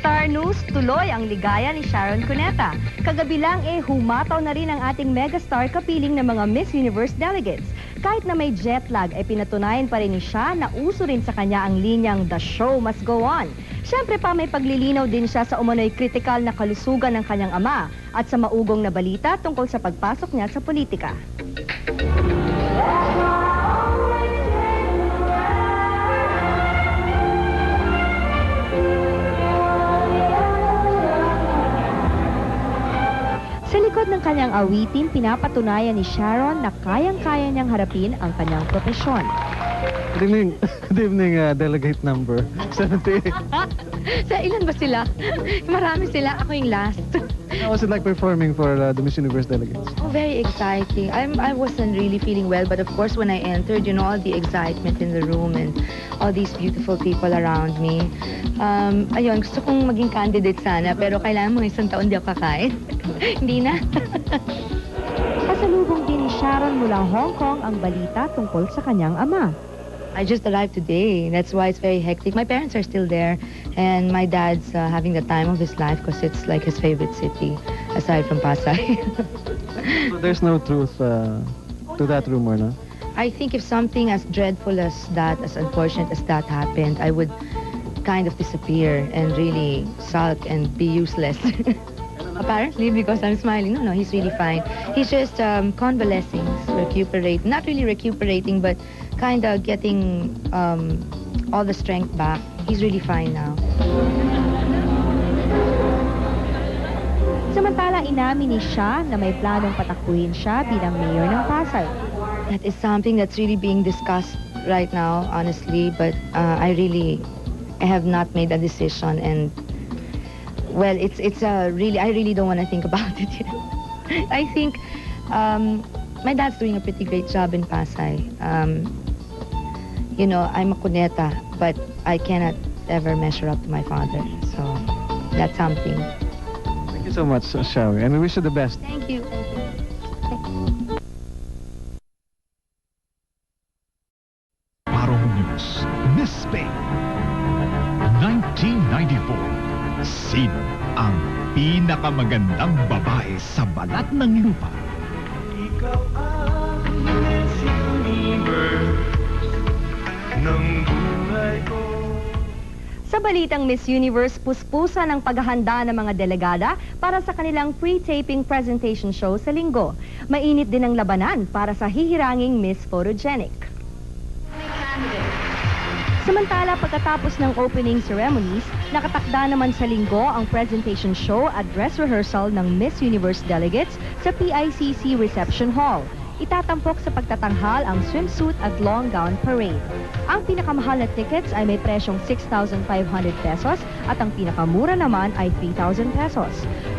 Star News, tuloy ang ligaya ni Sharon Cuneta. Kagabi lang humataw na rin ang ating megastar kapiling ng mga Miss Universe delegates. Kahit na may jet lag, pinatunayan pa rin ni siya na uso rin sa kanya ang linyang The Show Must Go On. Siyempre pa may paglilinaw din siya sa umano'y kritikal na kalusugan ng kanyang ama at sa maugong na balita tungkol sa pagpasok niya sa politika. Sa likod ng kanyang awitin, pinapatunayan ni Sharon na kayang-kaya niyang harapin ang kanyang profesyon. Good evening. Good evening, delegate number 78. Sa ilan ba sila? Marami sila. Ako yung last. How was it like performing for the Miss Universe delegates? Oh, very exciting. I wasn't really feeling well, but of course when I entered, you know, all the excitement in the room and all these beautiful people around me. Ayun, gusto kong maging candidate sana, pero kailangan mo isang taon di ako kakain. Hindi na. Kasalubong din ni Sharon mula Hong Kong ang balita tungkol sa kanyang ama. I just arrived today. That's why it's very hectic. My parents are still there, and my dad's having the time of his life because it's like his favorite city, aside from Pasay. So there's no truth to that rumor, no? I think if something as dreadful as that, as unfortunate as that happened, I would kind of disappear and really sulk and be useless. Apparently, because I'm smiling. No, he's really fine. He's just convalescing, recuperating. Not really recuperating, but kind of getting all the strength back. He's really fine now. Samantala, inamin ni siya na may planong patakbuhin siya bilang mayor ng Pasay. That is something that's really being discussed right now, honestly, but I have not made a decision, and well, it's really, I really don't want to think about it yet. I think my dad's doing a pretty great job in Pasay. You know, I'm a Cuneta, but I cannot ever measure up to my father. So that's something. Thank you so much, Shawi, and we wish you the best. Thank you. Paraw News, Miss Spain. 1994. Sino ang pinakamagandang babae sa balat ng lupa? Ikaw ang Miss Universe ng buhay ko. Sa balitang Miss Universe, puspusan ang paghahanda ng mga delegada para sa kanilang pre-taping presentation show sa linggo. Mainit din ang labanan para sa hihiranging Miss Photogenic. Samantala, pagkatapos ng opening ceremonies, nakatakda naman sa linggo ang presentation show at dress rehearsal ng Miss Universe delegates sa PICC Reception Hall. Itatampok sa pagtatanghal ang swimsuit at long gown parade. Ang pinakamahal na tickets ay may presyong 6,500 pesos at ang pinakamura naman ay 3,000 pesos.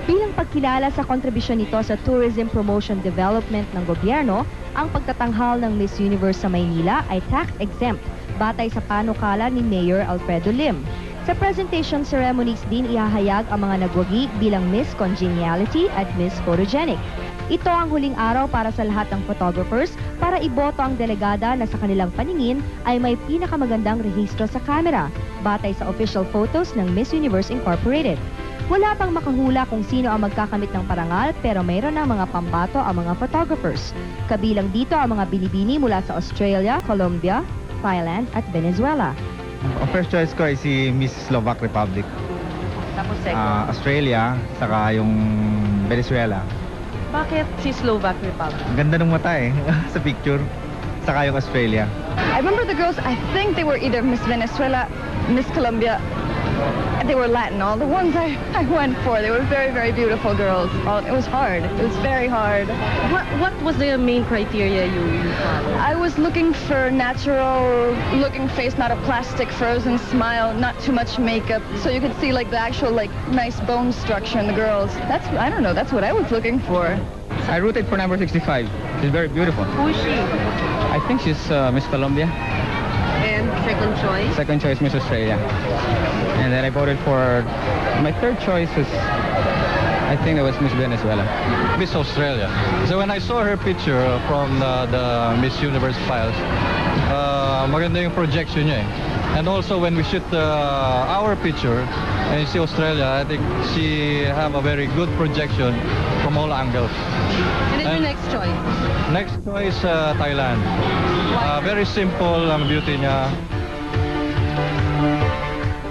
Bilang pagkilala sa kontribusyon nito sa tourism promotion development ng gobyerno, ang pagtatanghal ng Miss Universe sa Maynila ay tax-exempt batay sa panukala ni Mayor Alfredo Lim. Sa presentation ceremonies din ihahayag ang mga nagwagi bilang Miss Congeniality at Miss Photogenic. Ito ang huling araw para sa lahat ng photographers para iboto ang delegada na sa kanilang paningin ay may pinakamagandang rehistro sa kamera, batay sa official photos ng Miss Universe Incorporated. Wala pang makahula kung sino ang magkakamit ng parangal pero mayroon ng mga pambato ang mga photographers. Kabilang dito ang mga binibini mula sa Australia, Colombia, Thailand at Venezuela. Ang first choice ko ay si Miss Slovak Republic. Tapos second. Australia, saka yung Venezuela. Bakit si Slovak Republic? Ang ganda ng mata sa picture. Saka yung Australia. I remember the girls, I think they were either Miss Venezuela, Miss Colombia, and they were Latin. All the ones I went for, they were very, very beautiful girls. It was hard. It was very hard. What was the main criteria you followed? I was looking for natural looking face, not a plastic frozen smile, not too much makeup, so you could see like the actual like nice bone structure in the girls. I don't know, that's what I was looking for. I rooted for number 65. She's very beautiful. Who is she? I think she's Miss Colombia. And second choice? Second choice, Miss Australia. And then I voted for... My third choice is... I think it was Miss Venezuela. Miss Australia. So when I saw her picture from the Miss Universe files, maganda yung projection niya eh. And also when we shoot our picture and you see Australia, I think she have a very good projection from all angles. And then your next choice? Next choice, Thailand. Very simple ang beauty niya.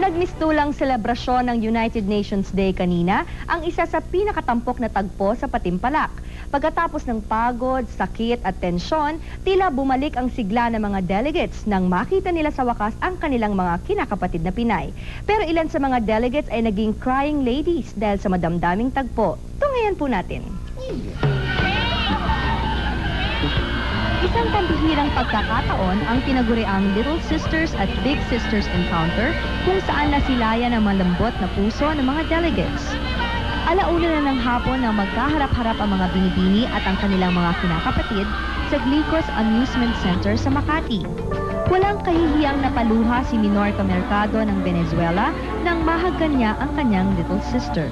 Nagmistulang selebrasyon ng United Nations Day kanina ang isa sa pinakatampok na tagpo sa Patimpalak. Pagkatapos ng pagod, sakit at tensyon, tila bumalik ang sigla ng mga delegates nang makita nila sa wakas ang kanilang mga kinakapatid na Pinay. Pero ilan sa mga delegates ay naging crying ladies dahil sa madamdaming tagpo. Tungayan po natin. Isang pambihirang pagkakataon ang tinaguriang Little Sisters at Big Sisters Encounter kung saan nasilayan ang malambot na puso ng mga delegates. Alauna na ng hapon nang magkaharap-harap ang mga binibini at ang kanilang mga kinakapatid sa Glicos Amusement Center sa Makati. Walang kahihiyang napaluha si Minorca Mercado ng Venezuela nang mahagkan niya ang kanyang little sister.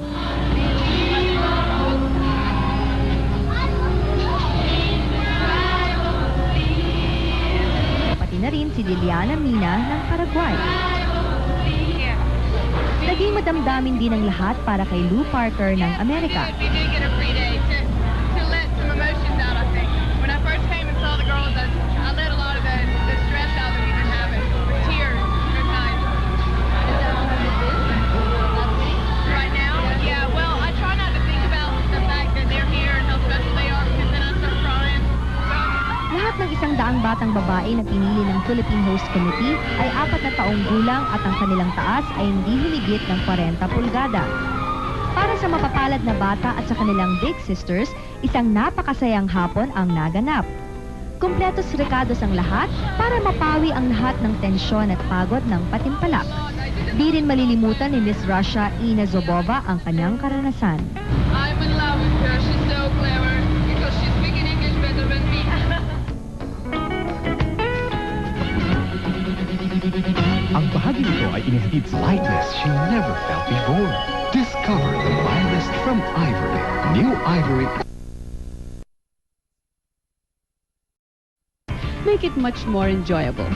Pati na rin si Liliana Mina ng Paraguay. Naging madamdamin din ang lahat para kay Lou Parker ng Amerika. Lahat ng 100 batang babae na pinili ng Philippine Host Committee ay 4 na taong gulang at ang kanilang taas ay hindi humigit ng 40 pulgada. Para sa mapapalad na bata at sa kanilang big sisters, isang napakasayang hapon ang naganap. Kumpletos recados ang lahat para mapawi ang lahat ng tensyon at pagod ng Patimpalak. Di rin malilimutan ni Miss Russia Ina Zobova ang kanyang karanasan. I'm in love with her. She's so clever because she's speaking English better than me. Ang bahagi nito ay inihatid sa lightness she never felt before. Discover the finest from Ivory. New Ivory. Make it much more enjoyable.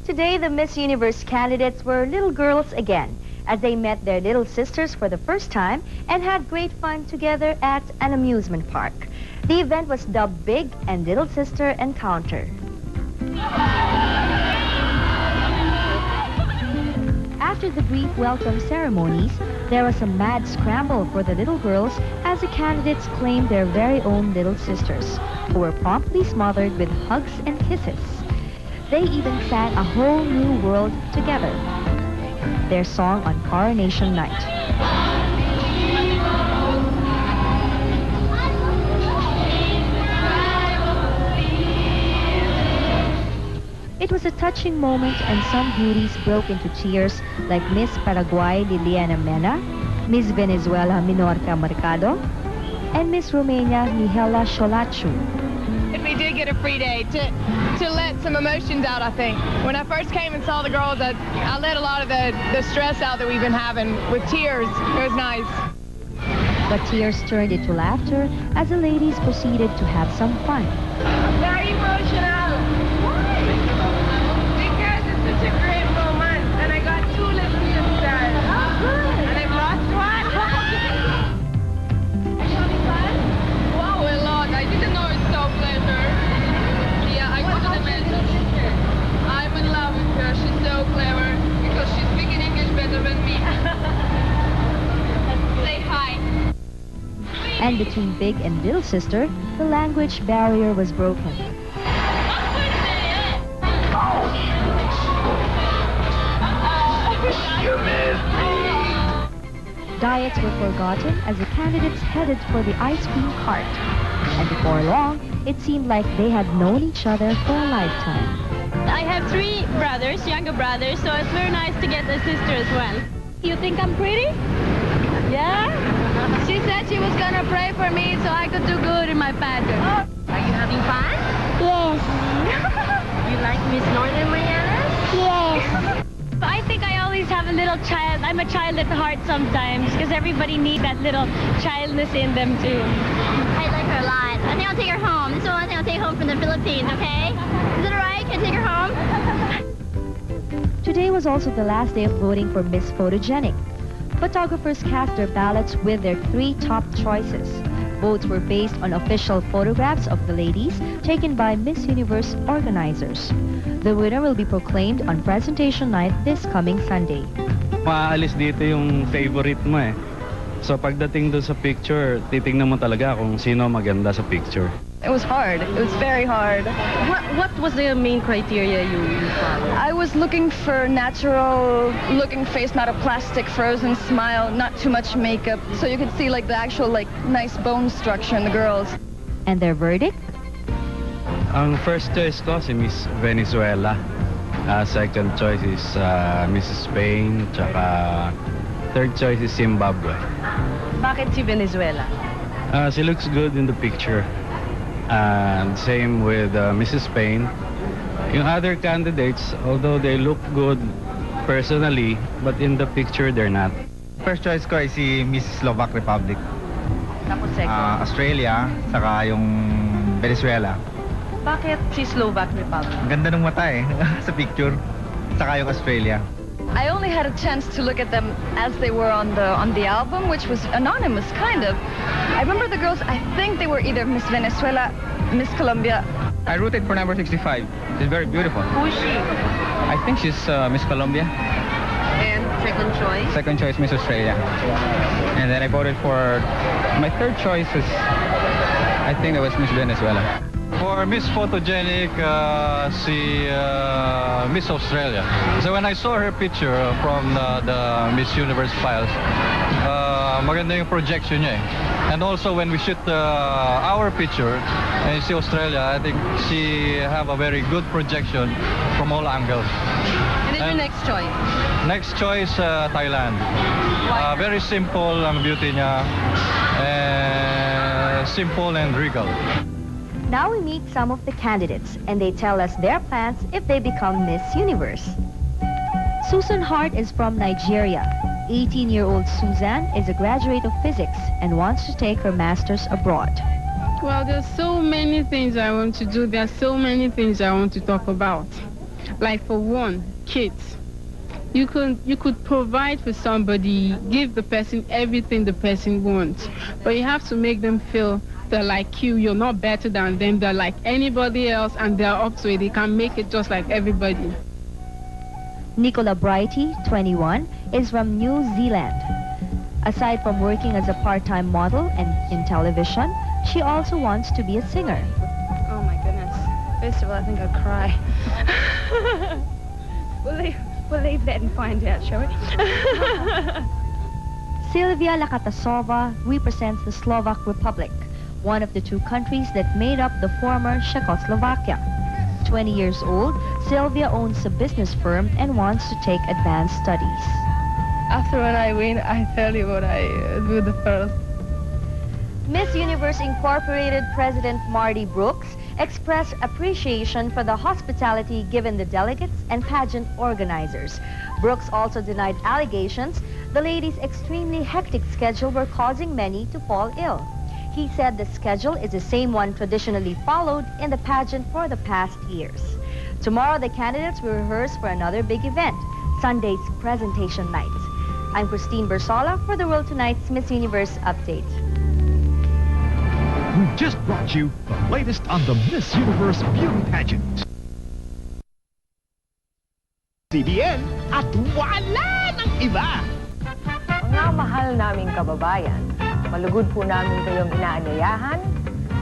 Today, the Miss Universe candidates were little girls again, as they met their little sisters for the first time and had great fun together at an amusement park. The event was dubbed Big and Little Sister Encounter. After the brief welcome ceremonies, there was a mad scramble for the little girls as the candidates claimed their very own little sisters, who were promptly smothered with hugs and kisses. They even sang a whole new world together, their song on Coronation Night. It was a touching moment and some beauties broke into tears like Miss Paraguay Liliana Mena, Miss Venezuela Minorca Mercado, and Miss Romania Mihela Sholachu. We did get a free day to let some emotions out, I think. When I first came and saw the girls, I let a lot of the stress out that we've been having with tears. It was nice. But tears turned into laughter as the ladies proceeded to have some fun. Very emotional. Why? Because it's such a great moment, and I got 2 little sisters. Oh, good. And I've lost one. Are you having fun? Wow, a lot. I didn't know it's so pleasure. Yeah, I couldn't imagine. I'm in love with her. She's so clever because she's speaking English better than me. Say hi. And between Big and Little Sister, the language barrier was broken. You missed me. Diets were forgotten as the candidates headed for the ice cream cart. And before long, it seemed like they had known each other for a lifetime. I have 3 brothers, younger brothers, so it's very nice to get a sister as well. You think I'm pretty? Yeah? She said she was gonna pray for me so I could do good in my pageant. Are you having fun? Yes. You like Miss Northern Marianas? Yes. I think I always have have a little child. I'm a child at heart sometimes because everybody needs that little childness in them too. I like her a lot. I think I'll take her home. This is the one thing I'll take home from the Philippines, okay? Is it alright? Can I take her home? Today was also the last day of voting for Miss Photogenic. Photographers cast their ballots with their 3 top choices. Votes were based on official photographs of the ladies taken by Miss Universe organizers. The winner will be proclaimed on presentation night this coming Sunday. Maaalis dito yung favorite mo eh. So pagdating doon sa picture, titingnan mo talaga kung sino maganda sa picture. It was hard. It was very hard. What was the main criteria you followed? I was looking for natural looking face, not a plastic frozen smile, not too much makeup, so you could see like the actual like nice bone structure in the girls. And their verdict? Ang first choice ko si Miss Venezuela. Second choice is Mrs. Spain. Tsaka third choice is Zimbabwe. Bakit si Venezuela? She looks good in the picture. And same with Mrs. Spain. Yung other candidates, although they look good personally, but in the picture they're not. First choice ko ay si Miss Slovak Republic. Tapos second. Australia, saka yung Venezuela. Bakit si Slovak Republic? Ang ganda ng mata eh, sa picture. Saka yung Australia. I only had a chance to look at them as they were on the album, which was anonymous, kind of. I remember the girls, I think they were either Miss Venezuela, Miss Colombia. I rooted for number 65. She's very beautiful. Who is she? I think she's Miss Colombia. And second choice? Second choice, Miss Australia. And then I voted for... My third choice is... I think it was Miss Venezuela. For Miss Photogenic, si Miss Australia. So when I saw her picture from the Miss Universe files, maganda yung projection niya eh. And also when we shoot our picture, and see Australia, I think she have a very good projection from all angles. And then your next choice? Next choice, Thailand. Very simple ang beauty niya. Simple and regal. Now we meet some of the candidates, and they tell us their plans if they become Miss Universe. Susan Hart is from Nigeria. 18-year-old Susan is a graduate of physics and wants to take her master's abroad. Well, there's so many things I want to do. There's so many things I want to talk about. Like for one, kids. You could provide for somebody, give the person everything the person wants, but you have to make them feel they're like you're not better than them, they're like anybody else, and they're up to it. They can make it just like everybody. Nicola Brighty, 21, is from New Zealand. Aside from working as a part-time model and in television, she also wants to be a singer. Oh my goodness. First of all, I think I'll cry. We'll leave that and find out, shall we? Sylvia Lakatasova represents the Slovak Republic, one of the 2 countries that made up the former Czechoslovakia. 20 years old, Sylvia owns a business firm and wants to take advanced studies. After when I win, I tell you what I do the first. Miss Universe Incorporated President Marty Brooks expressed appreciation for the hospitality given the delegates and pageant organizers. Brooks also denied allegations the ladies' extremely hectic schedule were causing many to fall ill. He said the schedule is the same one traditionally followed in the pageant for the past years. Tomorrow, the candidates will rehearse for another big event, Sunday's presentation night. I'm Christine Bersola for the World Tonight's Miss Universe Update. We just brought you the latest on the Miss Universe Beauty Pageant. CBN at wala ng iba. Mga mahal naming kababayan, malugod po namin kayong inaanyayahan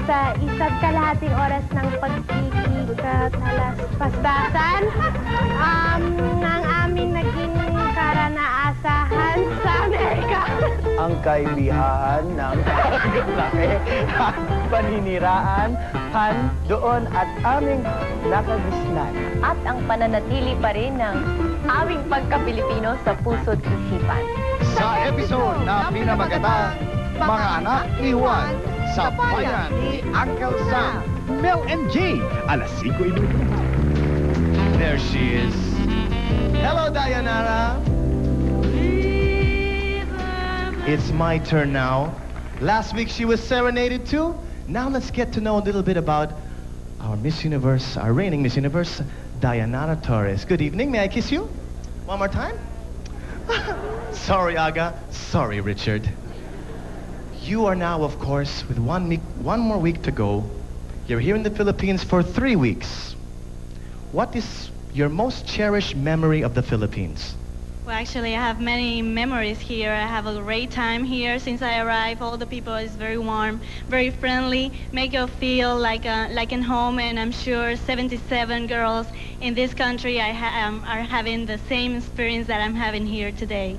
sa isa't kalahating oras ng pagkikatalas-paspasan ng aming naging karanaasahan sa Amerika. Ang kailihan ng laki at paniniraan doon at aming nakagisnan. at ang pananatili pa rin ng aming pagka-Pilipino sa puso't isipan. Sa episode na pinamagatang Mga Anak ni Juan sa bayan ni Uncle Sam. Mel and Jay, alas 5:30. There she is. Hello, Dayanara. It's my turn now. Last week she was serenaded too. Now let's get to know a little bit about our Miss Universe, our reigning Miss Universe, Dayanara Torres. Good evening. May I kiss you? One more time? Sorry, Aga. Sorry, Richard. You are now, of course, with one more week to go. You're here in the Philippines for 3 weeks. What is your most cherished memory of the Philippines? Well, actually, I have many memories here. I have a great time here since I arrived. All the people is very warm, very friendly, make you feel like in home. And I'm sure 77 girls in this country are having the same experience that I'm having here today.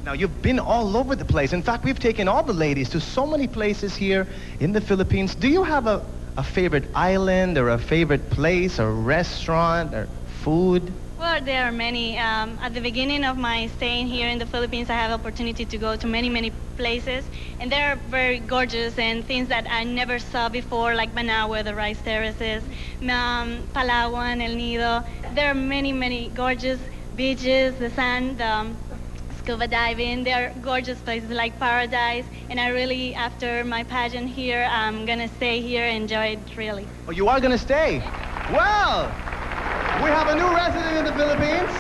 Now, you've been all over the place. In fact, we've taken all the ladies to so many places here in the Philippines. Do you have a favorite island or a favorite place or restaurant or food? Well, there are many. At the beginning of my staying here in the Philippines, I have opportunity to go to many places, and they're very gorgeous and things that I never saw before, like Managua, the rice terraces, Palawan, El Nido. There are many gorgeous beaches, the sand, scuba diving. They're gorgeous places like paradise, and I really, after my pageant here, I'm gonna stay here and enjoy it really. Oh, you are gonna stay? Well, we have a new resident in the Philippines.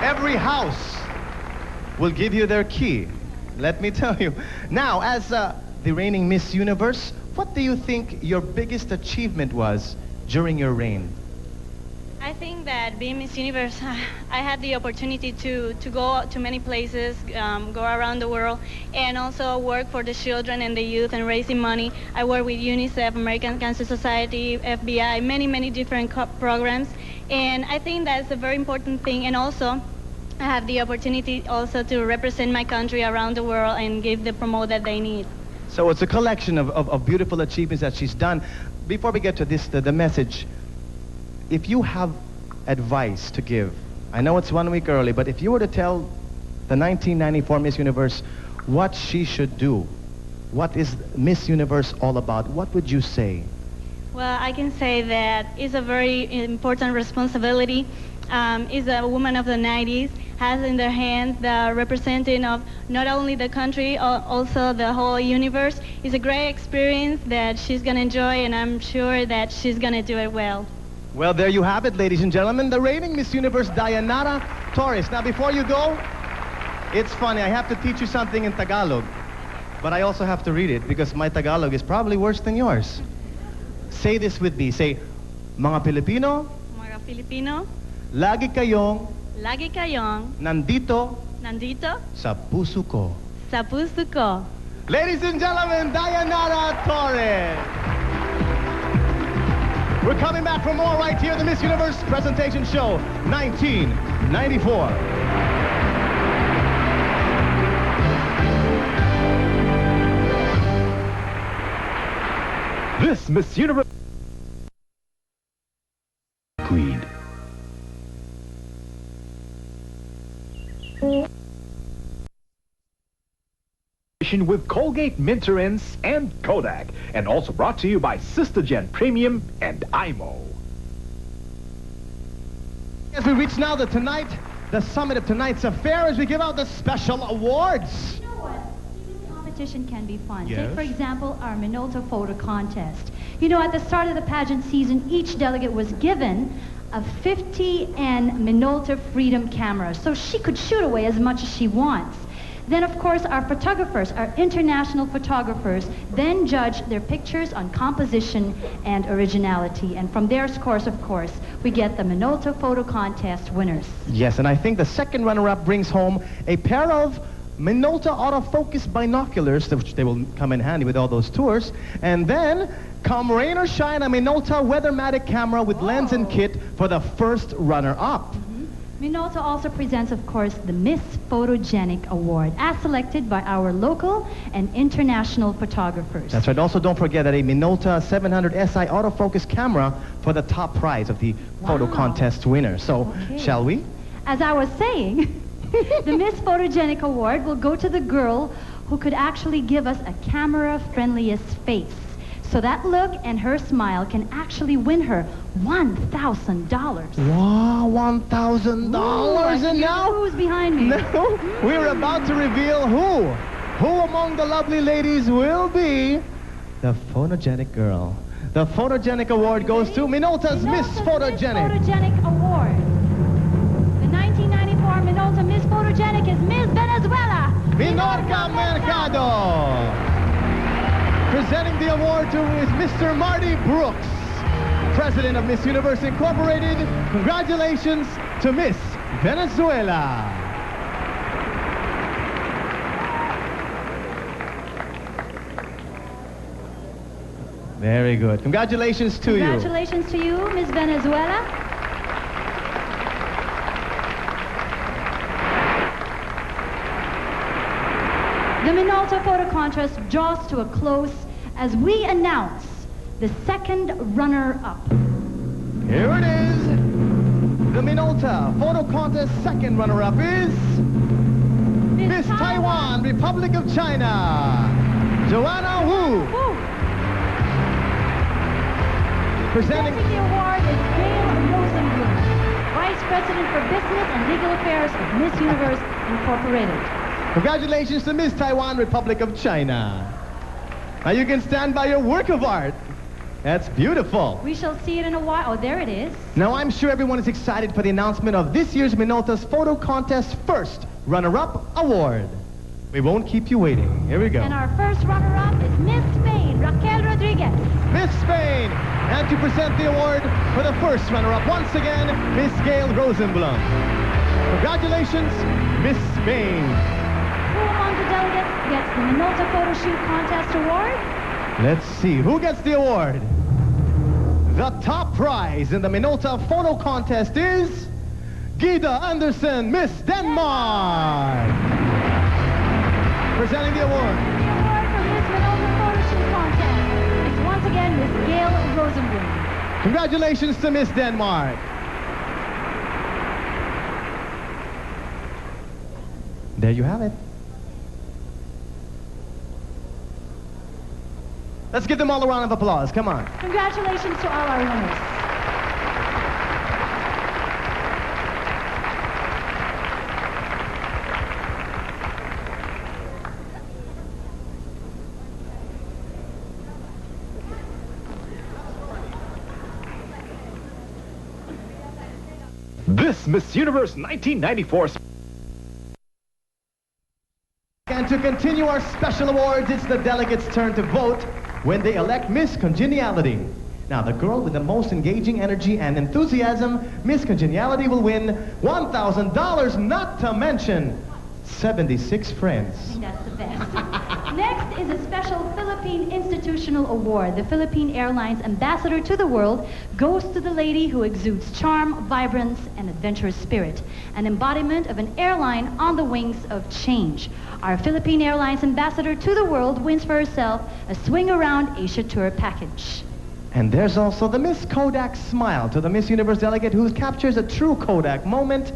Every house will give you their key. Let me tell you. Now, as the reigning Miss Universe, what do you think your biggest achievement was during your reign? I think that being Miss Universe, I had the opportunity to go to many places, go around the world, and also work for the children and the youth and raising money. I work with UNICEF, American Cancer Society, FBI, many different programs, and I think that's a very important thing. And also, I have the opportunity also to represent my country around the world and give the promote that they need. So it's a collection of beautiful achievements that she's done. Before we get to this, the message, if you have advice to give, I know it's 1 week early, but if you were to tell the 1994 Miss Universe what she should do, what is Miss Universe all about, what would you say? Well, I can say that it's a very important responsibility. Is a woman of the 90s, has in their hands the representing of not only the country, also the whole universe. It's a great experience that she's going to enjoy, and I'm sure that she's going to do it well. Well, there you have it, ladies and gentlemen, the reigning Miss Universe, Dayanara Torres. Now, before you go, it's funny, I have to teach you something in Tagalog, but I also have to read it because my Tagalog is probably worse than yours. Say this with me. Say, mga Pilipino, lagi kayong nandito sa puso ko. Sa puso ko. Ladies and gentlemen, Dayanara Torres. We're coming back for more right here, the Miss Universe Presentation Show 1994. This Miss Universe Queen. With Colgate Minterins and Kodak, and also brought to you by Sistagen Premium and IMO. As we reach now the summit of tonight's affair, as we give out the special awards. You know what? Competition can be fun. Yes. Take, for example, our Minolta photo contest. You know, at the start of the pageant season, each delegate was given a 50N Minolta Freedom camera, so she could shoot away as much as she wants. Then, of course, our photographers, our international photographers, then judge their pictures on composition and originality. And from their scores, of course, we get the Minolta Photo Contest winners. Yes, and I think the second runner-up brings home a pair of Minolta autofocus binoculars, which they will come in handy with all those tours. And then, come rain or shine, a Minolta Weathermatic camera with lens and kit for the first runner-up. Minolta also presents, of course, the Miss Photogenic Award, as selected by our local and international photographers. That's right. Also, don't forget that a Minolta 700 SI autofocus camera for the top prize of the photo contest winner. So, shall we? As I was saying, the Miss Photogenic Award will go to the girl who could actually give us a camera-friendliest face. So that look and her smile can actually win her $1,000. Wow, $1,000. And now, who's behind me? No, we're about to reveal who among the lovely ladies will be the photogenic girl. The photogenic award goes to Minolta's Miss Photogenic. Miss Photogenic Award. The 1994 Minolta Miss Photogenic is Miss Venezuela, Minorca Mercado. Presenting the award to is Mr. Marty Brooks, President of Miss Universe Incorporated. Congratulations to Miss Venezuela. Very good. Congratulations to you. Congratulations to you, Miss Venezuela. The Minolta Photo Contest draws to a close as we announce the second runner-up. Here it is. The Minolta Photo Contest second runner-up is Miss Taiwan, Republic of China, Joanna Wu. Presenting the award is Gail Rosenblum, Vice President for Business and Legal Affairs of Miss Universe Incorporated. Congratulations to Miss Taiwan, Republic of China. Now you can stand by your work of art. That's beautiful. We shall see it in a while. Oh, there it is. Now I'm sure everyone is excited for the announcement of this year's Minolta's Photo Contest first runner-up award. We won't keep you waiting. Here we go. And our first runner-up is Miss Spain, Raquel Rodriguez. Miss Spain. And to present the award for the first runner-up, once again, Miss Gail Rosenblum. Congratulations, Miss Spain. Who among the delegates gets the Minolta Photo Shoot Contest Award? Let's see, who gets the award? The top prize in the Minolta Photo Contest is Gida Anderson, Miss Denmark. Presenting the award. The award for Miss Minolta Photo Shoot Contest is once again Miss Gail Rosenblum. Congratulations to Miss Denmark. There you have it. Let's give them all a round of applause. Come on. Congratulations to all our winners. This Miss Universe 1994. And to continue our special awards, it's the delegates' turn to vote when they elect Miss Congeniality. Now, the girl with the most engaging energy and enthusiasm, Miss Congeniality, will win $1,000, not to mention 76 friends. I think that's the best. Next is a special Philippine Institutional Award. The Philippine Airlines Ambassador to the World goes to the lady who exudes charm, vibrance, and adventurous spirit, an embodiment of an airline on the wings of change. Our Philippine Airlines Ambassador to the World wins for herself a Swing Around Asia Tour package. And there's also the Miss Kodak Smile to the Miss Universe delegate who captures a true Kodak moment,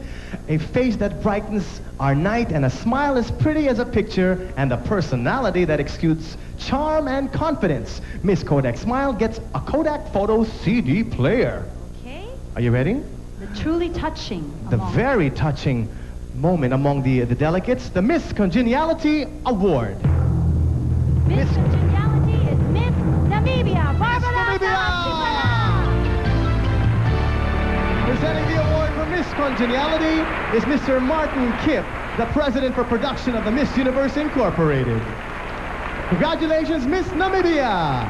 a face that brightens our night, and a smile as pretty as a picture, and a personality that exudes charm and confidence. Miss Kodak Smile gets a Kodak Photo CD player. Okay. Are you ready? The truly touching. The very touching moment among the delegates, the Miss Congeniality Award. Miss Congeniality is Miss Namibia, Barbara Presenting the award for Miss Congeniality is Mr. Martin Kip, the President for Production of the Miss Universe Incorporated. Congratulations, Miss Namibia!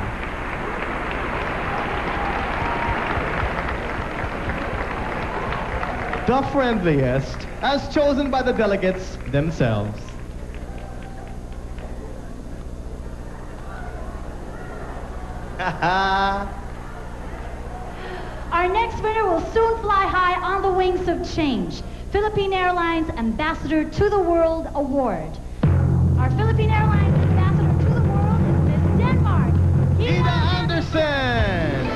The friendliest, as chosen by the delegates themselves. Our next winner will soon fly high on the wings of change. Philippine Airlines Ambassador to the World Award. Our Philippine Airlines Ambassador to the World is Miss Denmark, Gida Anderson.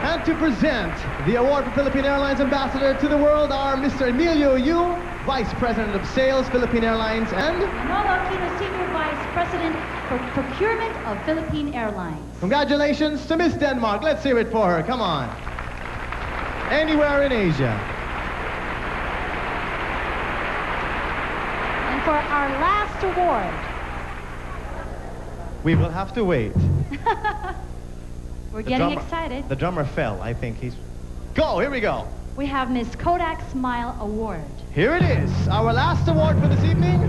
And to present the award for Philippine Airlines Ambassador to the World are Mr. Emilio Yu, Vice President of Sales, Philippine Airlines, and Manolo Aquino, Senior Vice President for Procurement of Philippine Airlines. congratulations to Miss Denmark. Let's hear it for her. Come on. Anywhere in Asia. And for our last award, We will have to wait. we're The getting drummer- excited. The drummer fell. I think he's... Go, here we go. We have Miss Kodak Smile Award. Here it is. Our last award for this evening.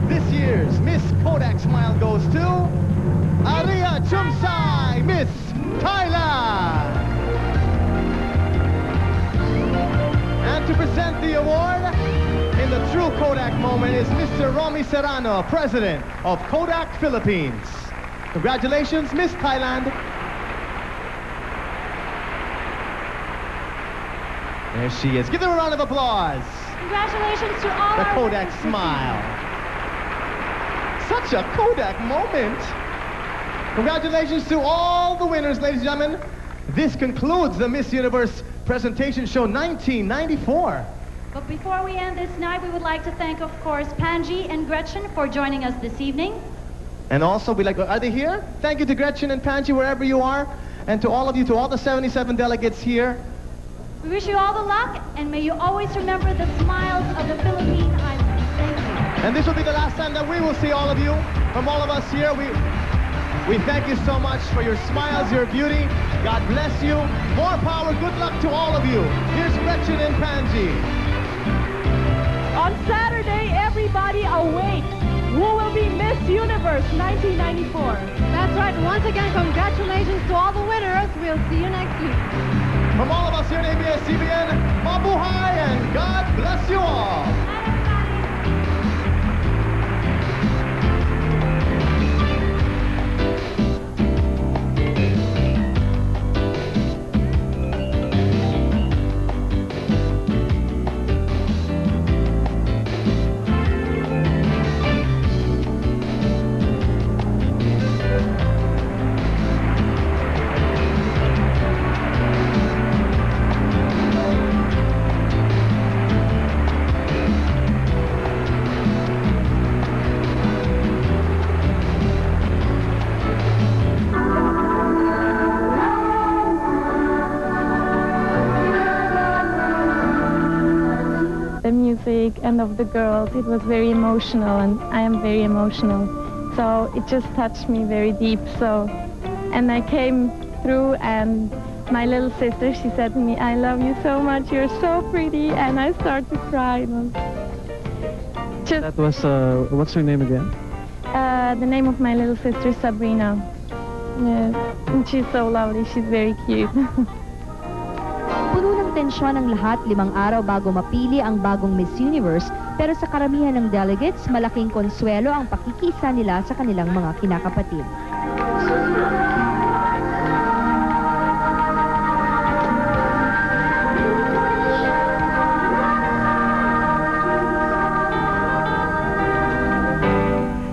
This year's Miss Kodak Smile goes to Aria Chumsai, Miss Thailand. And to present the award in the true Kodak moment is Mr. Romy Serrano, President of Kodak Philippines. Congratulations, Miss Thailand. There she is. Give them a round of applause. Congratulations to all The our Kodak winners. smile. Such a Kodak moment. Congratulations to all the winners, ladies and gentlemen. This concludes the Miss Universe Presentation Show 1994. But before we end this night, we would like to thank, of course, Panji and Gretchen for joining us this evening. And also, we'd like to, are they here? Thank you to Gretchen and Panji, wherever you are. And to all of you, to all the 77 delegates here. We wish you all the luck, and may you always remember the smiles of the Philippine Islands. Thank you. And this will be the last time that we will see all of you. From all of us here, we thank you so much for your smiles, your beauty. God bless you. More power, good luck to all of you. Here's Gretchen and Panji. On Saturday, everybody awake. Who will be Miss Universe 1994? That's right. Once again, congratulations to all the winners. We'll see you next week. From all of us here at ABS-CBN, mabuhay and God bless you all. The music and of the girls, it was very emotional, and I am very emotional. So it just touched me very deep. And I came through, and my little sister, she said to me, "I love you so much, you're so pretty," and I started to cry. That was, what's her name again? The name of my little sister, Sabrina. Yes, and she's so lovely, she's very cute. Puno ng tensyon ang lahat 5 araw bago mapili ang bagong Miss Universe, pero sa karamihan ng delegates, malaking konsuelo ang pakikisa nila sa kanilang mga kinakapatid.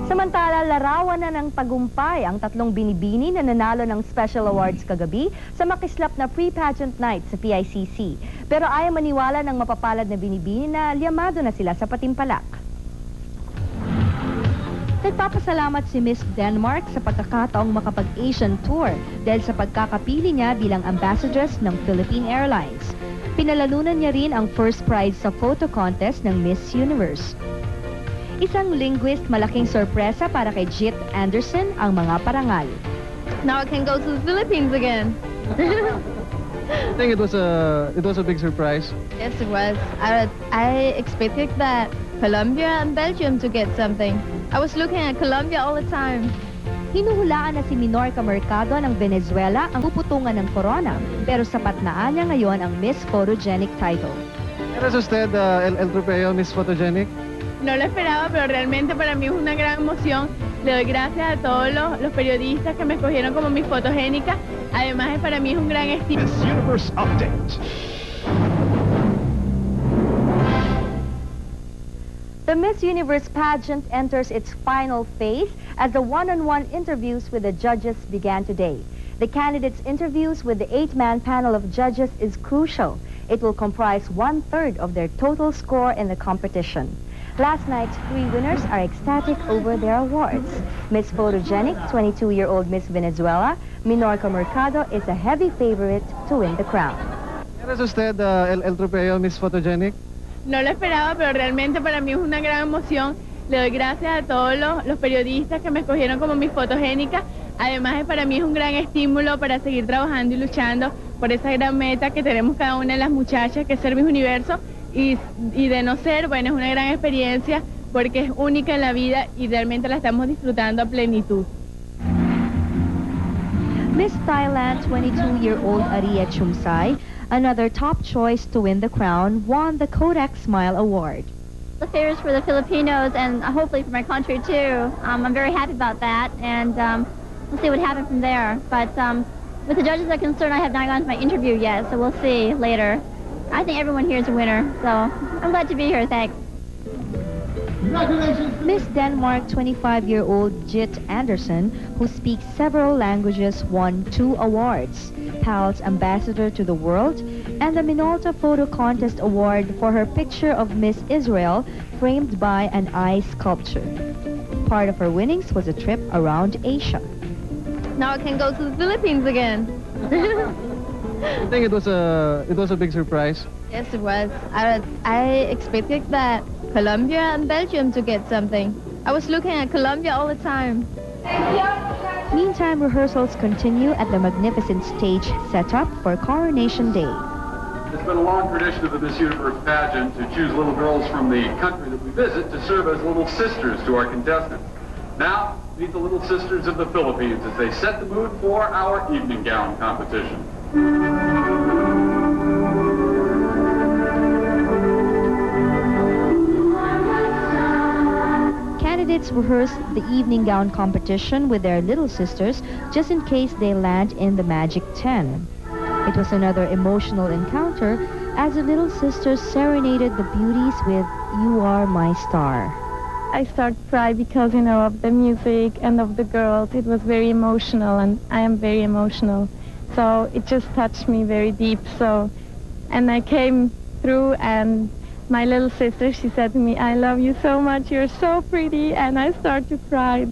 Samantala, larawan na ng tagumpay ang 3 binibini na nanalo ng special awards kagabi sa makislap na pre-pageant night sa PICC. Pero ayaw maniwala ng mapapalad na binibini na liyamado na sila sa patimpalak. Nagpapasalamat si Miss Denmark sa pagkakataong makapag-Asian tour dahil sa pagkakapili niya bilang ambassadress ng Philippine Airlines. Pinalalunan niya rin ang first prize sa photo contest ng Miss Universe. Isang linguist, malaking sorpresa para kay Jit Anderson ang mga parangal. Now I can go to the Philippines again. I think it was a big surprise. Yes, it was. I expected that Colombia and Belgium to get something. I was looking at Colombia all the time. Hinuhulaan na si Minorca Mercado ng Venezuela ang puputungan ng corona, pero sapat na niya ngayon ang Miss Photogenic title. ¿Eres usted el trofeo Miss Photogenic? No lo esperaba, pero realmente para mí es una gran emoción. Le doy gracias a todos los periodistas que me escogieron como mi fotogénica. Además, para mí es un gran estímulo. Miss Universe Update. The Miss Universe pageant enters its final phase as the one-on-one interviews with the judges began today. The candidates' interviews with the 8-man panel of judges is crucial. It will comprise 1/3 of their total score in the competition. Last night's 3 winners are ecstatic over their awards. Miss Photogenic, 22-year-old Miss Venezuela, Minorca Mercado is a heavy favorite to win the crown. ¿Eres usted el trofeo Miss Photogenic? No lo esperaba, pero realmente para mí es una gran emoción. Le doy gracias a todos los periodistas que me escogieron como Miss Photogénica. Además, para mí es un gran estímulo para seguir trabajando y luchando por esa gran meta que tenemos cada una de las muchachas, que es ser Miss Universo. Y de no ser, bueno, es una gran experiencia porque es única en la vida y realmente la estamos disfrutando a plenitud. Miss Thailand, 22-year-old Aria Chumsai, another top choice to win the crown, won the Kodak Smile Award. The favors for the Filipinos and hopefully for my country too. I'm very happy about that, and we'll see what happens from there. But with the judges are concerned, I have not gone to my interview yet, so we'll see later. I think everyone here is a winner, so I'm glad to be here. Thanks. Miss Denmark, 25-year-old Jit Anderson, who speaks several languages, won 2 awards: PAL's Ambassador to the World and the Minolta Photo Contest Award for her picture of Miss Israel framed by an eye sculpture. Part of her winnings was a trip around Asia. Now I can go to the Philippines again. I think it was a big surprise. Yes, it was. I expected that Colombia and Belgium to get something. I was looking at Colombia all the time. Meantime, rehearsals continue at the magnificent stage setup for Coronation Day. It's been a long tradition of the Miss Universe pageant to choose little girls from the country that we visit to serve as little sisters to our contestants. Now, meet the little sisters of the Philippines as they set the mood for our evening gown competition. Candidates rehearsed the evening gown competition with their little sisters just in case they land in the Magic 10. It was another emotional encounter as the little sisters serenaded the beauties with "You Are My Star." I started to cry because, you know, of the music and of the girls. It was very emotional, and I am very emotional. So it just touched me very deep. And I came through, and my little sister, she said to me, "I love you so much, you're so pretty," and I started to cry.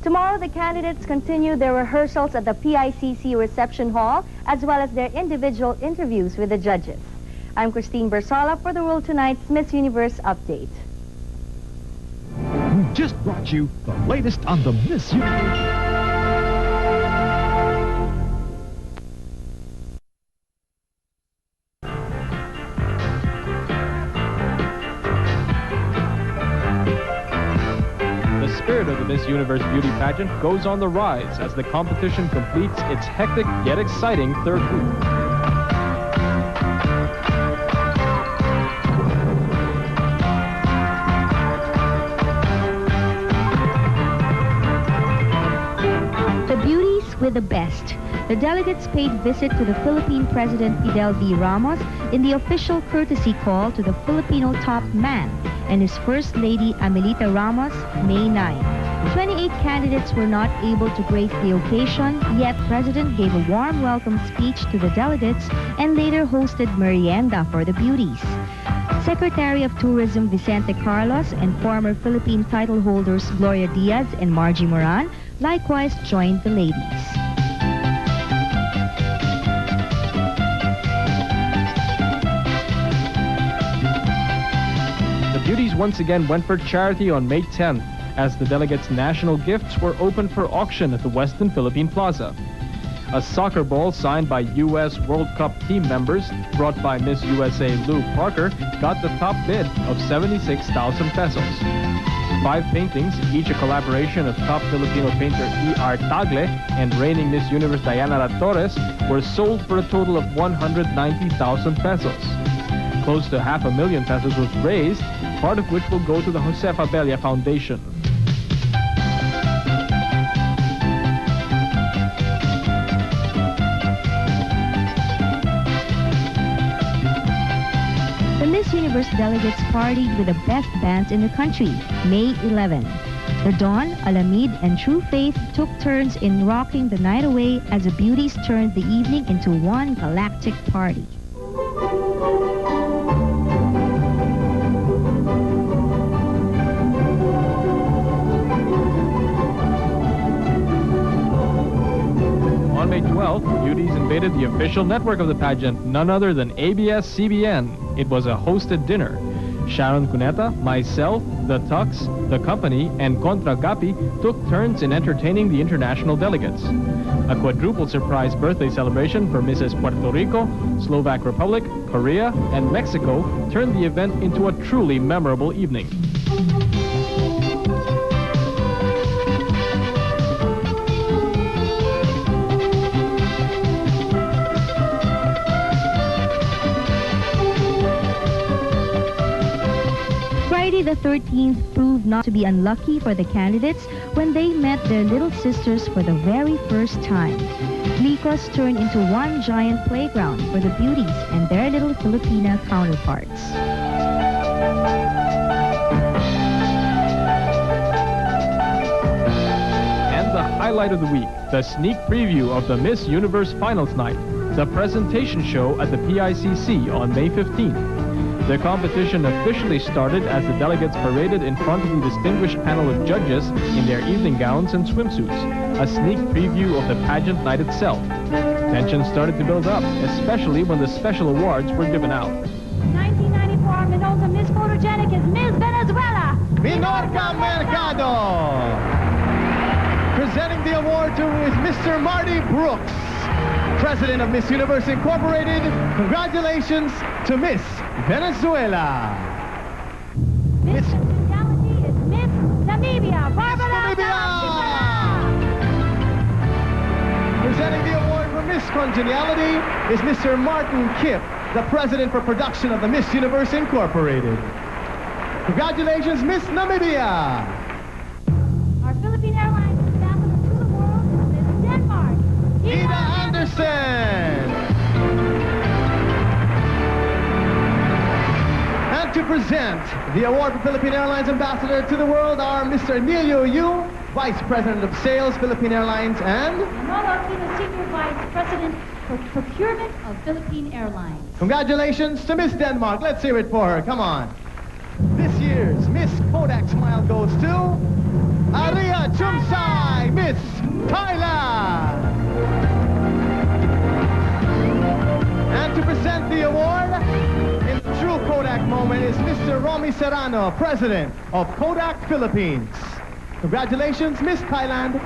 Tomorrow, the candidates continue their rehearsals at the PICC reception hall, as well as their individual interviews with the judges. I'm Christine Bersola for the World Tonight's Miss Universe Update. We just brought you the latest on the Miss Universe. The spirit of the Miss Universe beauty pageant goes on the rise as the competition completes its hectic yet exciting 3rd week. The beauties with the best. The delegates paid visit to the Philippine President Fidel V. Ramos in the official courtesy call to the Filipino top man and his First Lady Amelita Ramos, May 9. 28 candidates were not able to grace the occasion, yet President gave a warm welcome speech to the delegates and later hosted merienda for the beauties. Secretary of Tourism Vicente Carlos and former Philippine title holders Gloria Diaz and Margie Moran likewise joined the ladies. The beauties once again went for charity on May 10th, as the delegates' national gifts were opened for auction at the Westin Philippine Plaza. A soccer ball signed by U.S. World Cup team members, brought by Miss USA Lou Parker, got the top bid of 76,000 pesos. 5 paintings, each a collaboration of top Filipino painter E.R. Tagle and reigning Miss Universe Diana La Torres, were sold for a total of 190,000 pesos. Close to 500,000 pesos was raised, part of which will go to the Josefa Bella Foundation. The Miss Universe delegates partied with the best bands in the country, May 11. The Dawn, Alamid, and True Faith took turns in rocking the night away as the beauties turned the evening into one galactic party. On May 12th, the beauties invaded the official network of the pageant, none other than ABS-CBN. It was a hosted dinner. Sharon Cuneta, myself, the Tux, the company, and Contra Gapi took turns in entertaining the international delegates. A quadruple surprise birthday celebration for Mrs. Puerto Rico, Slovak Republic, Korea, and Mexico turned the event into a truly memorable evening. Friday the 13th proved not to be unlucky for the candidates when they met their little sisters for the very first time. Licos turned into one giant playground for the beauties and their little Filipina counterparts. And the highlight of the week, the sneak preview of the Miss Universe Finals Night, the presentation show at the PICC on May 15th. The competition officially started as the delegates paraded in front of the distinguished panel of judges in their evening gowns and swimsuits, a sneak preview of the pageant night itself. Tension started to build up, especially when the special awards were given out. 1994 Minolta Miss Photogenic is Miss Venezuela, Minorca Mercado. Presenting the award to is Mr. Marty Brooks, President of Miss Universe Incorporated. Congratulations to Miss Venezuela. Miss Congeniality is Miss Namibia, Barbara Presenting the award for Miss Congeniality is Mr. Martin Kipp, the President for Production of the Miss Universe Incorporated. Congratulations, Miss Namibia. Our Philippine Airlines ambassador to the world is Miss Denmark, Ida Anderson. And to present the award for Philippine Airlines Ambassador to the World are Mr. Emilio Yu, Vice President of Sales, Philippine Airlines, and Manolo Aquino, Senior Vice President for Procurement of Philippine Airlines. congratulations to Miss Denmark. Let's hear it for her. Come on. This year's Miss Kodak Smile goes to Aria Chumsai, Miss Thailand. And to present the award in the true Kodak moment is Mr. Romy Serrano, President of Kodak Philippines. Congratulations, Miss Thailand.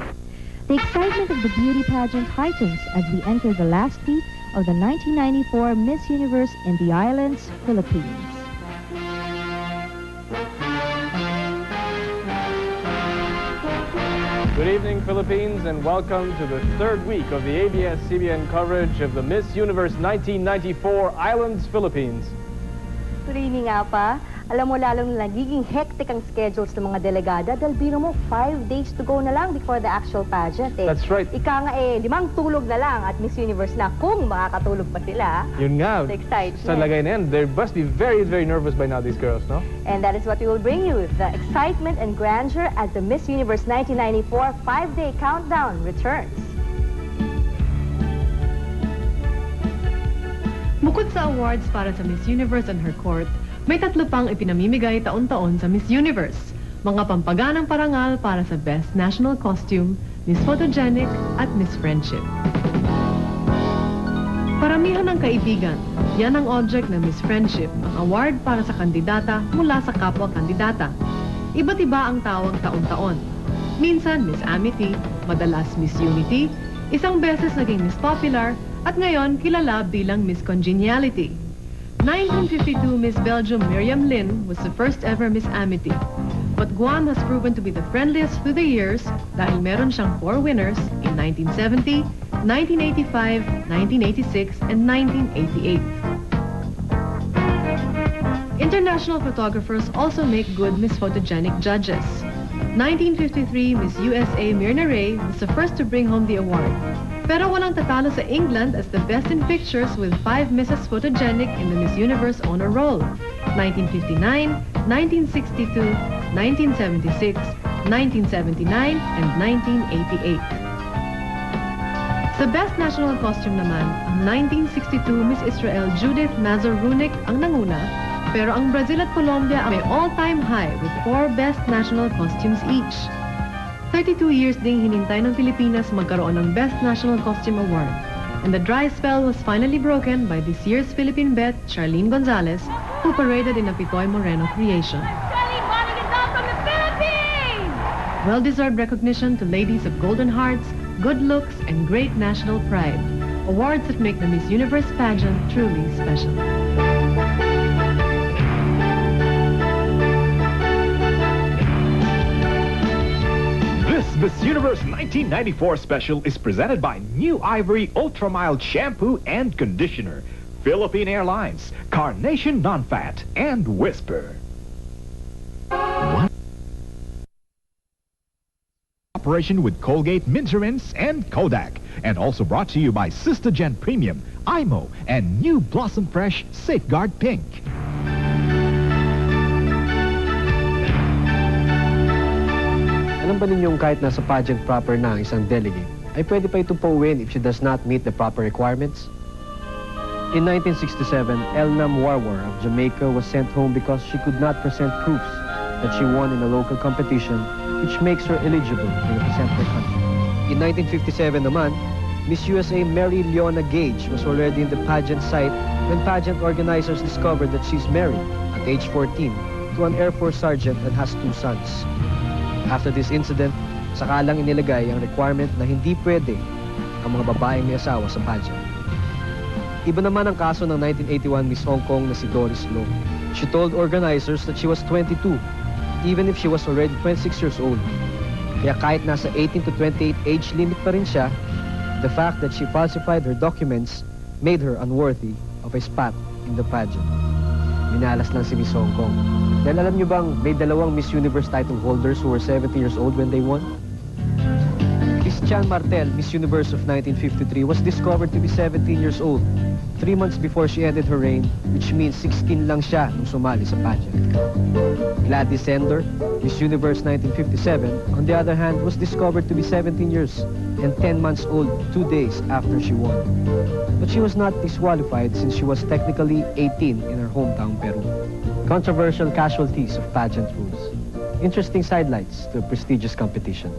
The excitement of the beauty pageant heightens as we enter the last week of the 1994 Miss Universe in the Islands, Philippines. Good evening, Philippines, and welcome to the third week of the ABS-CBN coverage of the Miss Universe 1994 Islands, Philippines. Good evening nga pa. Alam mo, lalong nagiging hectic ang schedules ng mga delegada dahil biro mo, 5 days to go na lang before the actual pageant. That's right. Ika nga 5 tulog na lang at Miss Universe na kung makakatulog pa sila. Yun nga. The excitement. Sa lagay na yan, they must be very, very nervous by now, these girls, no? And that is what we will bring you, the excitement and grandeur as the Miss Universe 1994 5-day countdown returns. Bukod sa awards para sa Miss Universe and her court, may 3 pang ipinamimigay taon-taon sa Miss Universe. Mga pampaganang parangal para sa Best National Costume, Miss Photogenic at Miss Friendship. Paramihan ng kaibigan, yan ang object ng Miss Friendship, ang award para sa kandidata mula sa kapwa kandidata. Iba't iba ang tawag taon-taon. Minsan Miss Amity, madalas Miss Unity, isang beses naging Miss Popular, at ngayon kilala bilang Miss Congeniality. 1952 Miss Belgium Miriam Lin was the first ever Miss Amity. But Guam has proven to be the friendliest through the years dahil meron siyang 4 winners in 1970, 1985, 1986, and 1988. International photographers also make good Miss Photogenic judges. 1953 Miss USA Myrna Ray was the first to bring home the award. Pero walang tatalo sa England as the best in pictures with 5 Mrs. Photogenic in the Miss Universe honor roll. 1959, 1962, 1976, 1979, and 1988. Sa Best National Costume naman, ang 1962 Miss Israel Judith Mazur-Runick ang nanguna, pero ang Brazil at Colombia ay may all-time high with 4 Best National Costumes each. 32 years ding hinintay ng Pilipinas magkaroon ng Best National Costume Award. And the dry spell was finally broken by this year's Philippine Bette, Charlene Gonzalez, who paraded in a Pitoy Moreno creation. Well-deserved recognition to ladies of golden hearts, good looks, and great national pride. Awards that make the Miss Universe pageant truly special. This Miss Universe 1994 special is presented by New Ivory Ultra Mild Shampoo and Conditioner, Philippine Airlines, Carnation Non-Fat, and Whisper. Operation with Colgate, Minterins, and Kodak. And also brought to you by Sistagen Premium, IMO, and new Blossom Fresh Safeguard Pink. Alam ba ninyong kahit nasa pageant proper na ang isang delegate, ay pwede pa itong pauwiin if she does not meet the proper requirements? In 1967, Elnam Warwar of Jamaica was sent home because she could not present proofs that she won in a local competition which makes her eligible to represent her country. In 1957 naman, Miss USA Mary Leona Gage was already in the pageant site when pageant organizers discovered that she's married at age 14 to an Air Force sergeant and has 2 sons. After this incident, saka lang inilagay ang requirement na hindi pwede ang mga babaeng may asawa sa pageant. Iba naman ang kaso ng 1981 Miss Hong Kong na si Doris Loh. She told organizers that she was 22, even if she was already 26 years old. Kaya kahit nasa 18 to 28 age limit pa rin siya, the fact that she falsified her documents made her unworthy of a spot in the pageant. Minalas lang si Miss Hong Kong. Dahil alam niyo bang may 2 Miss Universe title holders who were 70 years old when they won? Christian Martel, Miss Universe of 1953, was discovered to be 17 years old 3 months before she ended her reign, which means 16 lang siya nung sumali sa pageant. Gladys Sender, Miss Universe 1957, on the other hand, was discovered to be 17 years and 10 months old 2 days after she won. But she was not disqualified since she was technically 18 in her hometown, Peru. Controversial casualties of pageant rules. Interesting sidelights to a prestigious competition.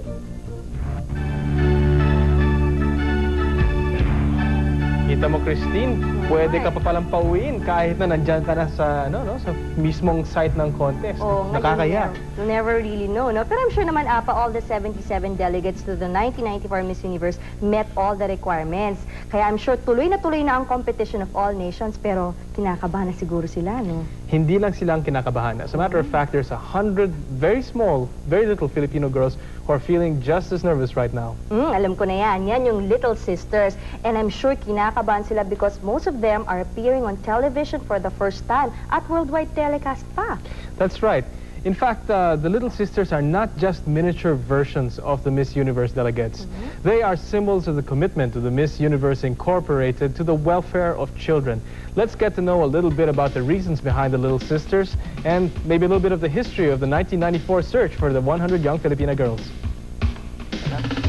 Kita mo, Christine, pwede ka pa palang pauwiin kahit na nandyan ka na sa, sa mismong site ng contest. Nakakaya. You never really know, no? Pero I'm sure naman, Apa, all the 77 delegates to the 1994 Miss Universe met all the requirements. Kaya I'm sure tuloy na ang competition of all nations, pero kinakabahan na siguro sila, no? Hindi lang sila ang kinakabahan. As a matter of fact, there's 100 very small, very little Filipino girls who are feeling just as nervous right now. Alam ko na yan. Yan yung Little Sisters. And I'm sure kinakabahan sila because most of them are appearing on television for the first time at worldwide telecast pa. That's right. In fact, the Little Sisters are not just miniature versions of the Miss Universe delegates. They are symbols of the commitment of the Miss Universe Incorporated to the welfare of children. Let's get to know a little bit about the reasons behind the Little Sisters and maybe a little bit of the history of the 1994 search for the 100 young Filipina girls.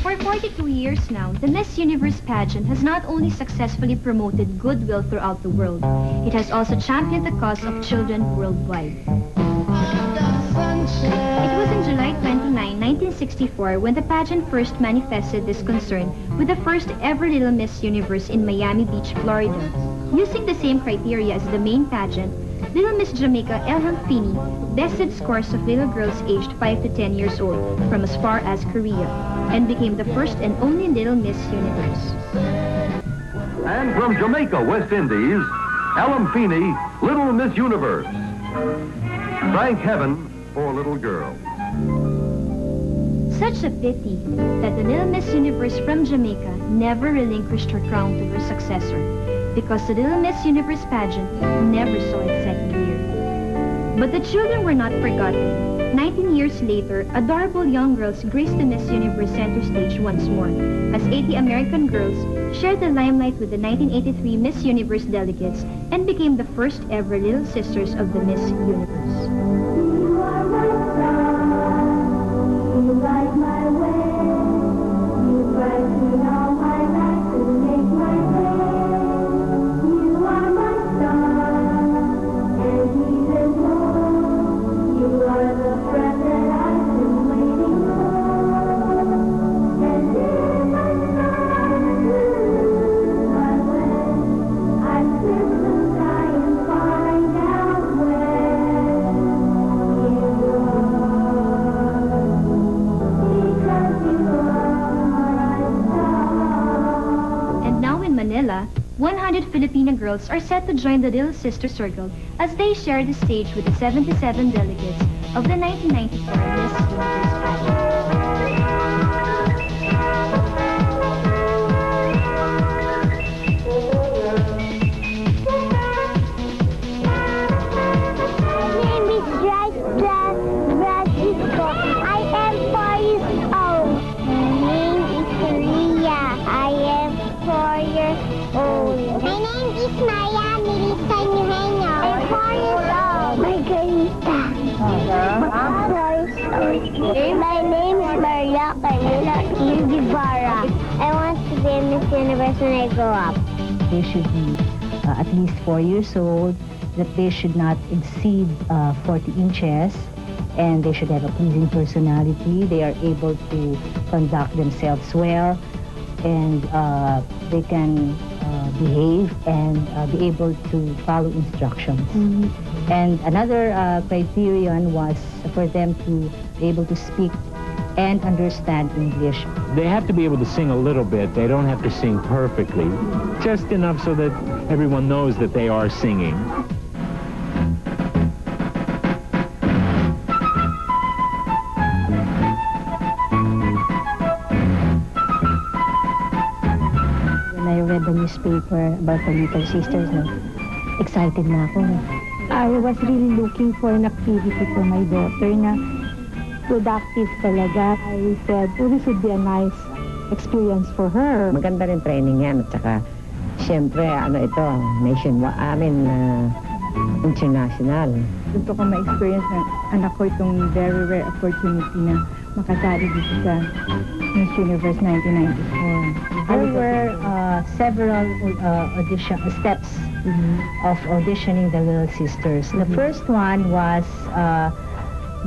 For 42 years now, the Miss Universe pageant has not only successfully promoted goodwill throughout the world, it has also championed the cause of children worldwide. It was on July 29, 1964 when the pageant first manifested this concern with the first ever Little Miss Universe in Miami Beach, Florida. Using the same criteria as the main pageant, Little Miss Jamaica Elham Finney bested scores of little girls aged 5 to 10 years old from as far as Korea and became the first and only Little Miss Universe. And from Jamaica, West Indies, Elham Finney, Little Miss Universe. Thank heaven for little girls. Such a pity that the Little Miss Universe from Jamaica never relinquished her crown to her successor, because the Little Miss Universe pageant never saw its second year. But the children were not forgotten. 19 years later, adorable young girls graced the Miss Universe center stage once more, as 80 American girls shared the limelight with the 1983 Miss Universe delegates and became the first ever Little Sisters of the Miss Universe. Manila, 100 Filipino girls are set to join the Little Sister Circle as they share the stage with the 77 delegates of the 1994 Miss Universe pageant. My name is Maria Camila Guevara. I want to be Miss Universe when I grow up. They should be at least 4 years old, that they should not exceed 40 inches, and they should have a pleasing personality. They are able to conduct themselves well, and they can behave and be able to follow instructions. And another criterion was for them to be able to speak and understand English. They have to be able to sing a little bit. They don't have to sing perfectly, just enough so that everyone knows that they are singing. When I read the newspaper about the Little Sisters, excited na ako. I was really looking for an activity for my daughter na productive talaga. I said, oh, this would be a nice experience for her. Maganda rin training yan at saka siyempre ito, international. Gusto ko ma-experience ng anak ko itong very rare opportunity na makatali dito sa Miss Universe 1994. There were several steps of auditioning the Little Sisters. The first one was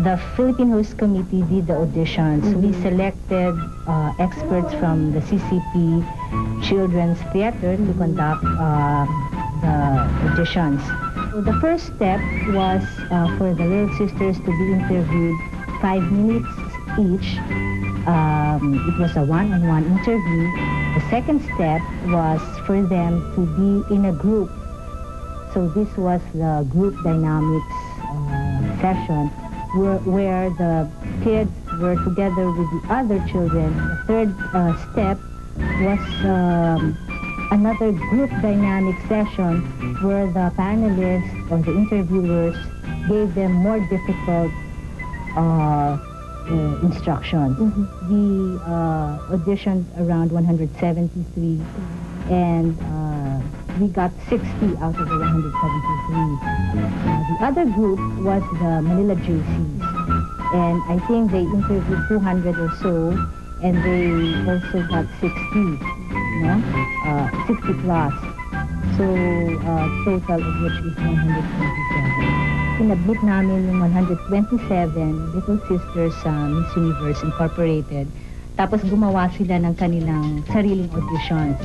the Philippine Host Committee did the auditions. We selected experts from the CCP Children's Theater to conduct the auditions. So the first step was for the Little Sisters to be interviewed 5 minutes each. It was a one-on-one interview. The second step was for them to be in a group. So this was the group dynamics session where the kids were together with the other children. The third step was another group dynamic session where the panelists or the interviewers gave them more difficult instructions. We auditioned around 173 and we got 60 out of the 173. The other group was the Manila JCs, and I think they interviewed 200 or so, and they also got 60, 60 plus. So, total of which is 127. Inadmit namin yung 127 Little Sisters Miss Universe Incorporated. Tapos gumawa sila ng kanilang sariling auditions.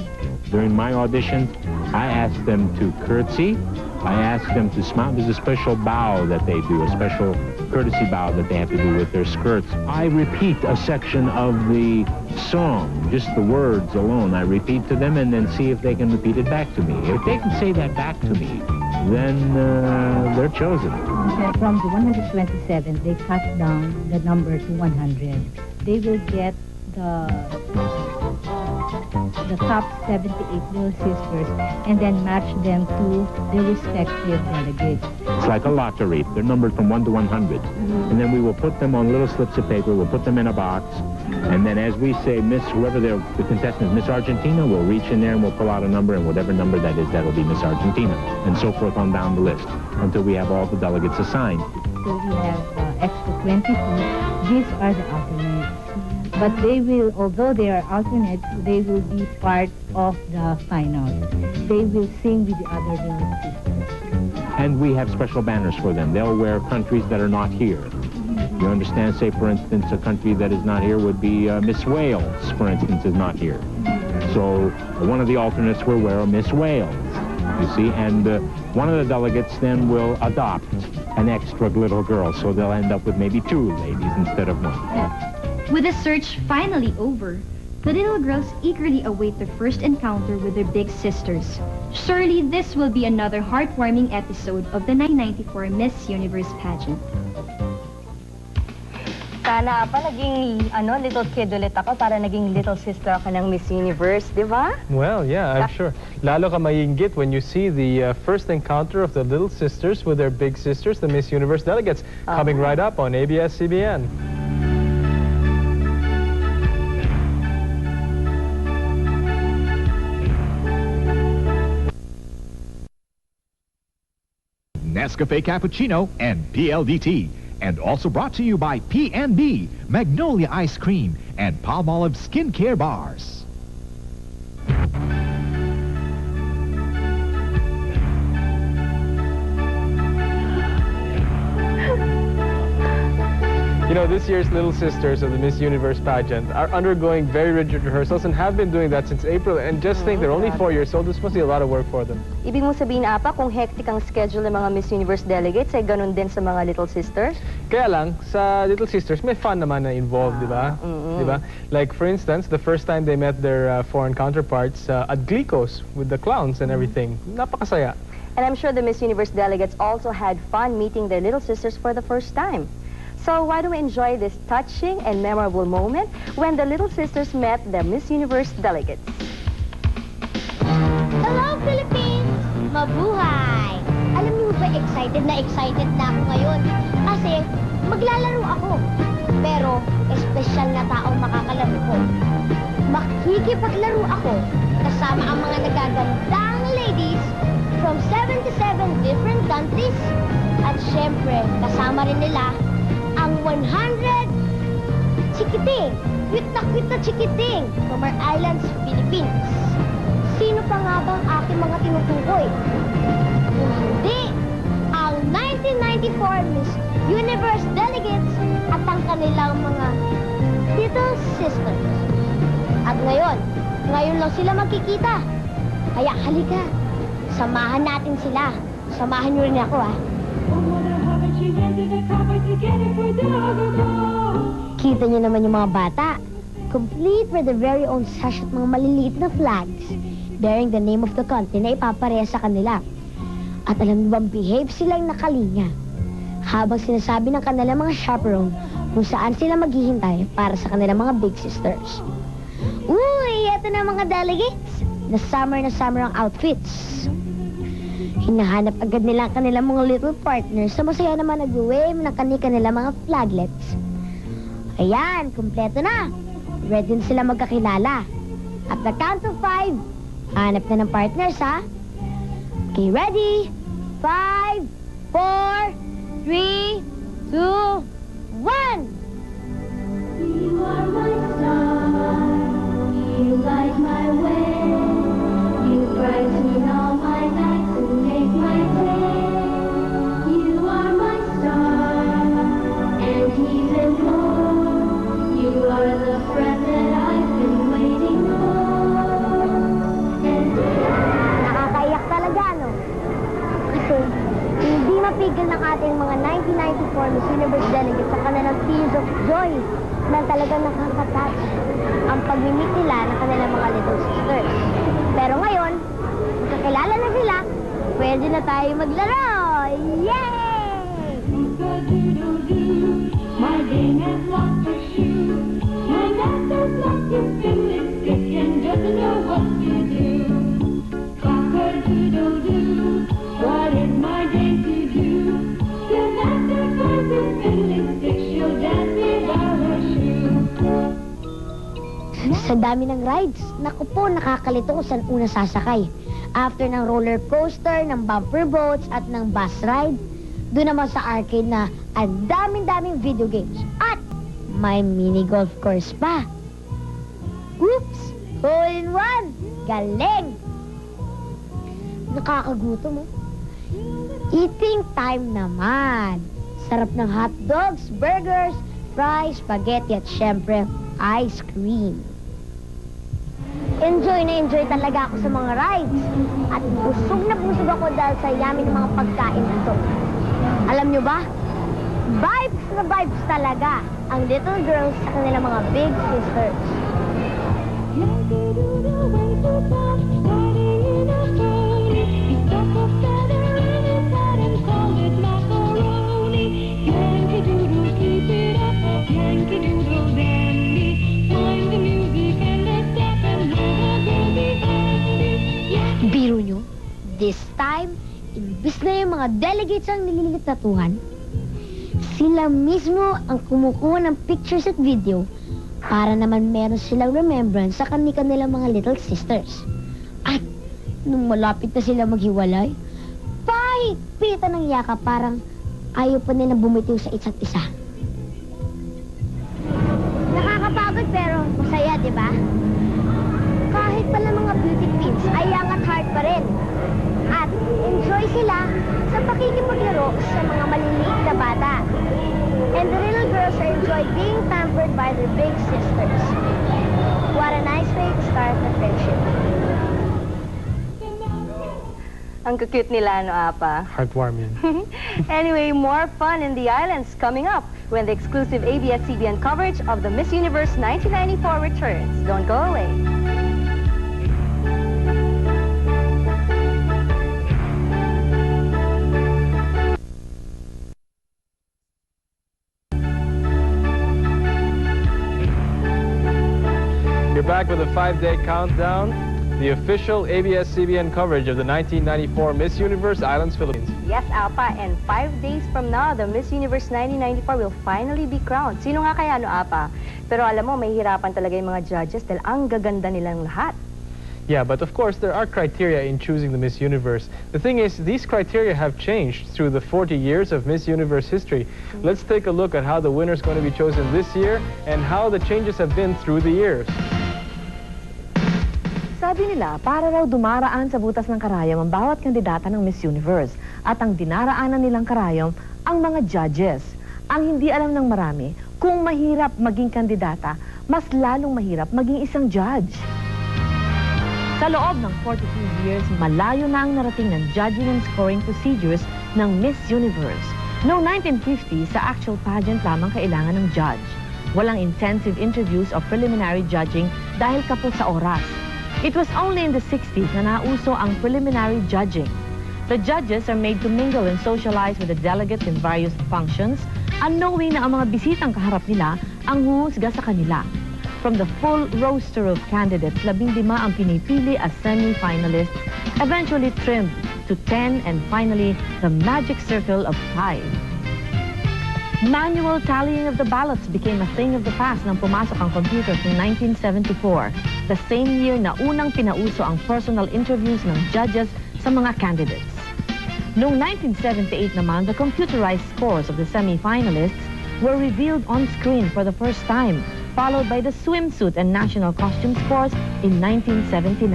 During my audition, I asked them to curtsy. I asked them to smile. There's a special bow that they do, a special courtesy bow that they have to do with their skirts. I repeat a section of the song, just the words alone. I repeat to them and then see if they can repeat it back to me. If they can say that back to me, then they're chosen. From the 127, they cut down the number to 100. They will get the top 78 Little Sisters and then match them to their respective delegates. It's like a lottery. They're numbered from 1 to 100. And then we will put them on little slips of paper. We'll put them in a box. And then as we say, Miss, whoever the contestant is, Miss Argentina, we'll reach in there and we'll pull out a number, and whatever number that is, that'll be Miss Argentina. And so forth on down the list until we have all the delegates assigned. So we have extra 22. These are the alternates. But they will, although they are alternates, they will be part of the final. They will sing with the other Little Sisters. And we have special banners for them. They'll wear countries that are not here. You understand? Say, for instance, a country that is not here would be Miss Wales, for instance, is not here. So one of the alternates will wear a Miss Wales, you see, and one of the delegates then will adopt an extra little girl, so they'll end up with maybe 2 ladies instead of 1. With the search finally over, The little girls eagerly await their first encounter with their big sisters. Surely this will be another heartwarming episode of the 1994 Miss Universe pageant. Sana pa naging little kid ulit ako para naging little sister ako ng Miss Universe, di ba? Well, yeah, I'm sure. Lalo ka maiinggit when you see the first encounter of the little sisters with their big sisters, the Miss Universe delegates, coming right up on ABS-CBN. Nescafe Cappuccino and PLDT. And also brought to you by PNB, Magnolia Ice Cream, and Palmolive Skincare Bars. You know, this year's little sisters of the Miss Universe pageant are undergoing very rigid rehearsals and have been doing that since April. And just think, they're only 4 years old. This must be a lot of work for them. Ibig mo sabihin, Apa, kung hectic ang schedule ng mga Miss Universe delegates, ay ganun din sa mga little sisters? Kaya lang, sa little sisters, may fun naman na involved, di ba? Di ba? Like, for instance, the first time they met their foreign counterparts at Glicos with the clowns and everything. Napakasaya. And I'm sure the Miss Universe delegates also had fun meeting their little sisters for the first time. So why don't we enjoy this touching and memorable moment when the little sisters met the Miss Universe delegates. Hello, Philippines! Mabuhay! Alam niyo ba, excited na ako ngayon. Kasi maglalaro ako. Pero, espesyal na taong makakalaro ko. Makikipaglaro ako kasama ang mga nagagandang ladies from 77 different countries. At syempre, kasama rin nila ang 100 chikiting, kwit na chikiting from our islands, Philippines. Sino pa nga bang aking mga tinutukoy? Kung hindi, ang 1994 Miss Universe delegates at ang kanilang mga little sisters. At ngayon lang sila magkikita. Kaya halika, samahan natin sila. Samahan niyo rin ako, ha? Kita niyo naman yung mga bata. Complete with their very own sash at mga maliliit na flags bearing the name of the country na ipapareha sa kanila. At alam niyo bang behave silang nakalinya habang sinasabi ng kanilang mga chaperone kung saan sila maghihintay para sa kanilang mga big sisters. Uy, eto na mga delegates na summer ang outfits. Hinahanap agad nila ang kanilang mga little partners sa masaya naman nag-wave ng kanilang mga flaglets. Ayan, kumpleto na. Ready na sila magkakilala. At the count of 5, hanap na ng partners, ha? Okay, ready? 5, 4, 3, 2, 1! You are my star, you light my way, you brighten all my nights and make my day. You are my star, and even more, you are the friend that I've been waiting for. Nakakaiyak talaga, no? Kasi hindi mapigil ng ating mga 1994 Miss Universe delegates sa kanilang tears of joy na talagang nakakatouch ang pag-meet nila ng kanilang mga little sisters. Pero ngayon, kakilala na sila, pwede na tayo maglaro! Yay! My game has lost her shoe. My master's lost his fiddling stick and doesn't know what to do. Cock-a-doodle-doo, what is my game to do? The master finds his fiddling stick, she'll dance without her shoe. Sa dami ng rides, naku po, nakakalito kung saan una sasakay. After ng roller coaster, ng bumper boats, at ng bus ride, doon naman sa arcade na ang daming video games. At may mini golf course pa. Oops! Hole-in-one! Galing! Nakakagutom, oh. Eating time naman. Sarap ng hot dogs, burgers, fries, spaghetti, at syempre, ice cream. Enjoy na enjoy talaga ako sa mga rides. At busog na busog ako dahil sa yummy ng mga pagkain dito. Alam nyo ba? Vibes na vibes talaga ang little girls sa kanilang mga big sisters. Biro nyo, this time, imbis na yung mga delegates ang nililitatuhan, sila mismo ang kumukuha ng pictures at video para naman meron silang remembrance sa kanilang mga little sisters. At nung malapit na sila maghiwalay, pahigpitan ng yaka parang ayaw pa nilang bumitiw sa isa't isa. Nakakapagod pero masaya, di ba? Kahit pala mga beauty queens ay young at heart pa rin. At enjoy sila sa pakikipaglaro sa mga maliliit na bata. And the little girls are enjoy being pampered by their big sisters. What a nice way to start the friendship. Ang cute nila, no, Apa? Heartwarming. Anyway, more fun in the islands coming up when the exclusive ABS-CBN coverage of the Miss Universe 1994 returns. Don't go away. You're back with a 5-day countdown, the official ABS-CBN coverage of the 1994 Miss Universe Islands, Philippines. Yes, Apa, and 5 days from now, the Miss Universe 1994 will finally be crowned. Sino nga kaya, no, Apa? Pero alam mo, may hirapan talaga yung mga judges dahil ang gaganda nilang lahat. Yeah, but of course, there are criteria in choosing the Miss Universe. The thing is, these criteria have changed through the 40 years of Miss Universe history. Let's take a look at how the winner is going to be chosen this year and how the changes have been through the years. Sabi nila, para raw dumaraan sa butas ng karayom ang bawat kandidata ng Miss Universe at ang dinaraanan nilang karayom ang mga judges. Ang hindi alam ng marami, kung mahirap maging kandidata, mas lalong mahirap maging isang judge. Sa loob ng 42 years, malayo na ang narating ng judging and scoring procedures ng Miss Universe. Noong 1950, sa actual pageant lamang kailangan ng judge. Walang intensive interviews o preliminary judging dahil kapos sa oras. It was only in the 60s na nauso ang preliminary judging. The judges are made to mingle and socialize with the delegates in various functions, unknowing na ang mga bisitang kaharap nila ang huhusga sa kanila. From the full roster of candidates, 15 ang pinipili as semi-finalists, eventually trimmed to 10 and finally the magic circle of 5. Manual tallying of the ballots became a thing of the past nang pumasok ang computer noong 1974, the same year na unang pinauso ang personal interviews ng judges sa mga candidates. Noong 1978 naman, the computerized scores of the semi-finalists were revealed on screen for the first time, followed by the swimsuit and national costume scores in 1979.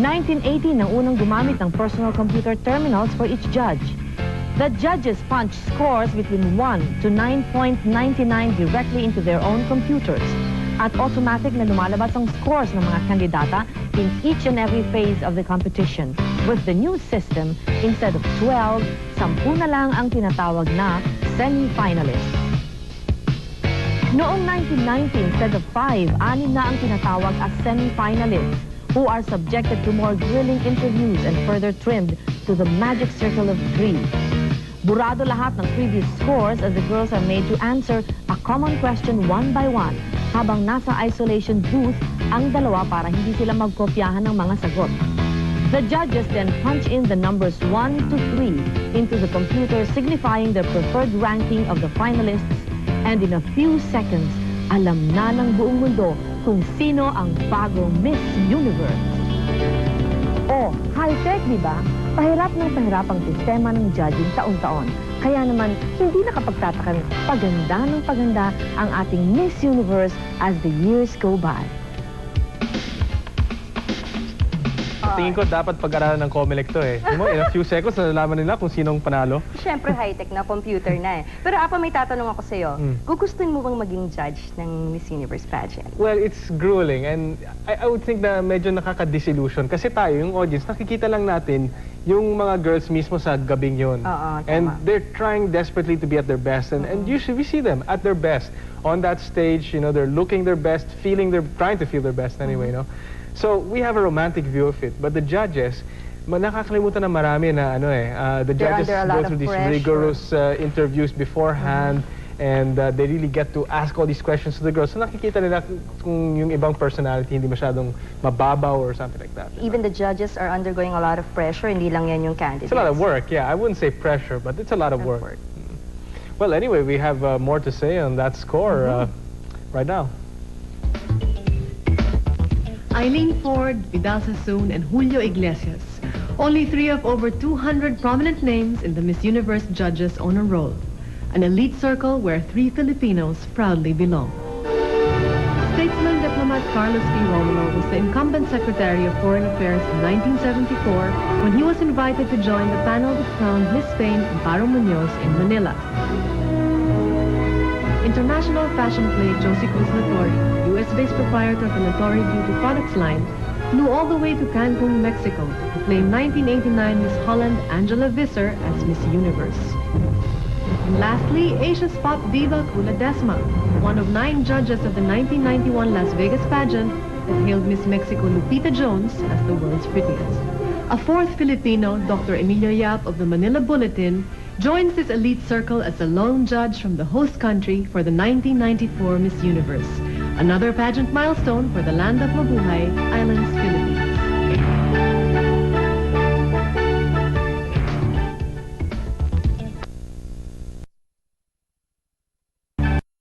1980 nang unang gumamit ng personal computer terminals for each judge. The judges punched scores between 1 to 9.99 directly into their own computers. At automatic na lumalabas ang scores ng mga kandidata in each and every phase of the competition. With the new system, instead of 12, 10 na lang ang tinatawag na semi-finalists. Noong 1990, instead of 5, 6 na ang tinatawag as semi-finalists who are subjected to more grilling interviews and further trimmed to the magic circle of 3. Burado lahat ng previous scores as the girls are made to answer a common question one by one habang nasa isolation booth ang dalawa para hindi sila magkopyahan ng mga sagot. The judges then punch in the numbers 1 to 3 into the computer signifying their preferred ranking of the finalists, and in a few seconds, alam na ng buong mundo kung sino ang bagong Miss Universe. Oh, high-tech, di ba? Pahirap ng pahirap ang sistema ng judging taon-taon. Kaya naman, hindi nakapagtatakan paganda ng paganda ang ating Miss Universe as the years go by. Tingin ko dapat pag-aralan ng COMELEC to eh. In a few seconds, nalalaman nila kung sinong panalo. Siyempre, high-tech na, computer na eh. Pero Apa, may tatanong ako sa'yo. Gugustuhin mo bang maging judge ng Miss Universe pageant? Well, it's grueling and I would think na medyo nakaka-disillusion kasi tayo, yung audience, nakikita lang natin yung mga girls mismo sa gabing yun. And they're trying desperately to be at their best. And usually we see them at their best. On that stage, you know, they're looking their best, trying to feel their best anyway, you know. So we have a romantic view of it. But the judges, nakakalimutan na marami na the judges go through these rigorous interviews beforehand. And they really get to ask all these questions to the girls. So nakikita nila kung yung ibang personality hindi masyadong mababaw or something like that. Even the judges are undergoing a lot of pressure, hindi lang yan yung candidates. It's a lot of work, yeah. I wouldn't say pressure, but it's a lot of work. Well, anyway, we have more to say on that score right now. Eileen Ford, Vidal Sassoon, and Julio Iglesias. Only 3 of over 200 prominent names in the Miss Universe judges on a roll. An elite circle where 3 Filipinos proudly belong. Statesman diplomat Carlos P. Romulo was the incumbent Secretary of Foreign Affairs in 1974 when he was invited to join the panel that crowned Miss Spain Amparo Munoz in Manila. International fashion play Josie Cruz Latorre, US-based proprietor of the Latorre Beauty Products line, flew all the way to Cancun, Mexico to proclaim 1989 Miss Holland Angela Visser as Miss Universe. And lastly, Asia's pop diva Kula Desma, one of 9 judges of the 1991 Las Vegas pageant that hailed Miss Mexico Lupita Jones as the world's prettiest. A 4th Filipino, Dr. Emilio Yap of the Manila Bulletin, joins this elite circle as the lone judge from the host country for the 1994 Miss Universe. Another pageant milestone for the land of Mabuhay, Islands, Philippines.